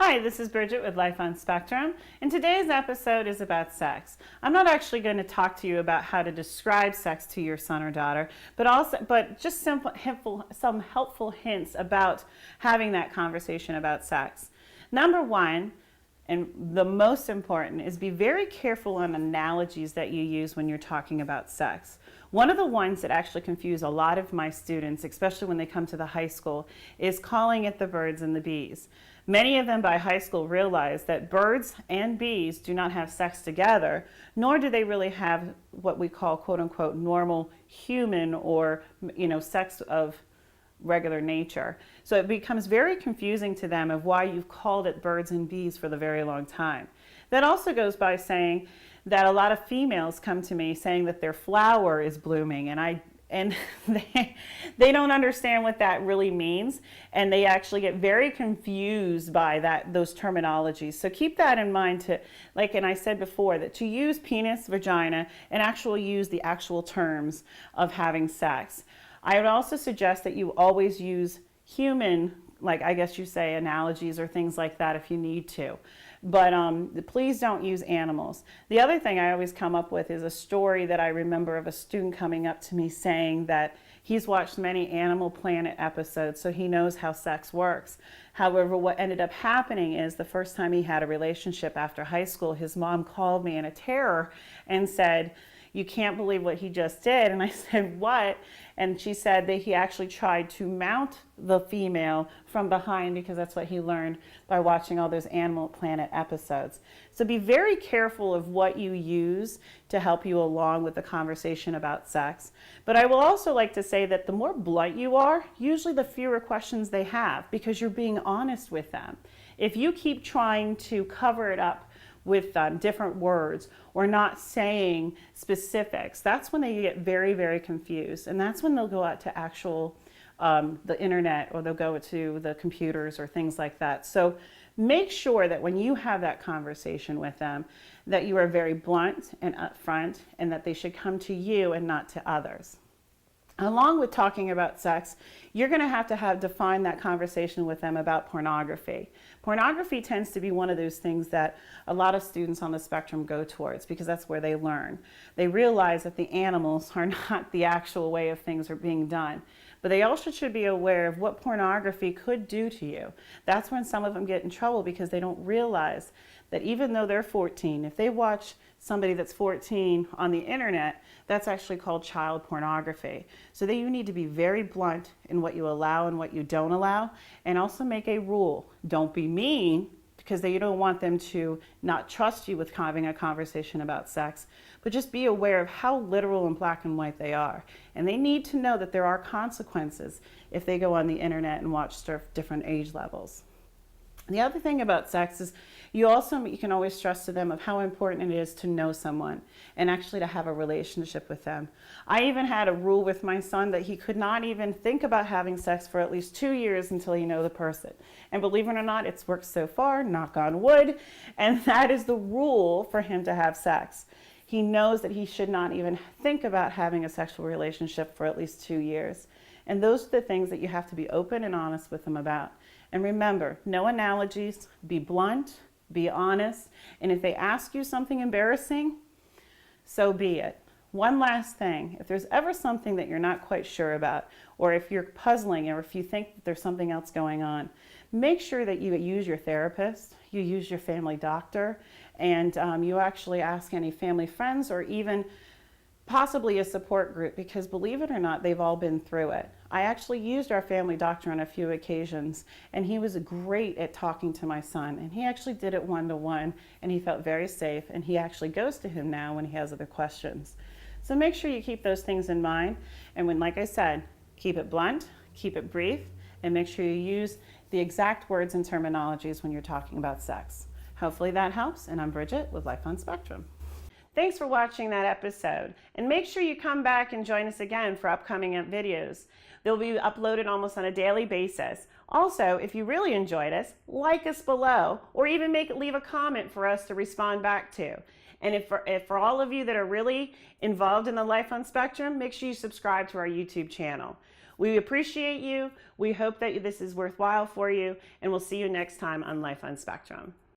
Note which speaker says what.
Speaker 1: Hi, this is Bridget with Life on Spectrum, and today's episode is about sex. I'm not actually going to talk to you about how to describe sex to your son or daughter, but just some helpful hints about having that conversation about sex. Number one, and the most important, is be very careful on analogies that you use when you're talking about sex. One of the ones that actually confuse a lot of my students, especially when they come to the high school, is calling it the birds and the bees. Many of them by high school realize that birds and bees do not have sex together, nor do they really have what we call quote unquote normal human or sex of regular nature. So it becomes very confusing to them of why you've called it birds and bees for the very long time. That also goes by saying that a lot of females come to me saying that their flower is blooming, and they don't understand what that really means, and they actually get very confused by those terminologies. So keep that in mind and I said before, that to use penis, vagina, and actually use the actual terms of having sex. I would also suggest that you always use human, like I guess you say, analogies or things like that if you need to. But please don't use animals. The other thing I always come up with is a story that I remember of a student coming up to me saying that he's watched many Animal Planet episodes, so he knows how sex works. However, what ended up happening is the first time he had a relationship after high school, his mom called me in a terror and said, "You can't believe what he just did." And I said, "What?" And she said that he actually tried to mount the female from behind because that's what he learned by watching all those Animal Planet episodes. So be very careful of what you use to help you along with the conversation about sex. But I will also like to say that the more blunt you are, usually the fewer questions they have because you're being honest with them. If you keep trying to cover it up with different words or not saying specifics, that's when they get very, very confused. And that's when they'll go out to the internet, or they'll go to the computers or things like that. So make sure that when you have that conversation with them, that you are very blunt and upfront, and that they should come to you and not to others. Along with talking about sex, you're going to have define that conversation with them about pornography. Pornography tends to be one of those things that a lot of students on the spectrum go towards because that's where they learn. They realize that the animals are not the actual way of things are being done. But they also should be aware of what pornography could do to you. That's when some of them get in trouble because they don't realize that even though they're 14, if they watch somebody that's 14 on the internet, that's actually called child pornography. So that you need to be very blunt in what you allow and what you don't allow, and also make a rule. Don't be mean, because you don't want them to not trust you with having a conversation about sex, but just be aware of how literal and black and white they are. And they need to know that there are consequences if they go on the internet and watch different age levels. The other thing about sex is you can always stress to them of how important it is to know someone and actually to have a relationship with them. I even had a rule with my son that he could not even think about having sex for at least 2 years until you know the person. And believe it or not, it's worked so far, knock on wood, and that is the rule for him to have sex. He knows that he should not even think about having a sexual relationship for at least 2 years. And those are the things that you have to be open and honest with them about. And remember, no analogies, be blunt, be honest, and if they ask you something embarrassing, so be it. One last thing, if there's ever something that you're not quite sure about, or if you're puzzling, or if you think that there's something else going on, make sure that you use your therapist, you use your family doctor, and you actually ask any family friends or even possibly a support group, because believe it or not, they've all been through it. I actually used our family doctor on a few occasions, and he was great at talking to my son, and he actually did it one-to-one, and he felt very safe, and he actually goes to him now when he has other questions. So make sure you keep those things in mind, and like I said, keep it blunt, keep it brief, and make sure you use the exact words and terminologies when you're talking about sex. Hopefully that helps, and I'm Bridget with Life on Spectrum. Thanks for watching that episode, and make sure you come back and join us again for upcoming videos. They'll be uploaded almost on a daily basis. Also, if you really enjoyed us, like us below, or even leave a comment for us to respond back to. And if for all of you that are really involved in the Life on Spectrum, make sure you subscribe to our YouTube channel. We appreciate you. We hope that this is worthwhile for you, and we'll see you next time on Life on Spectrum.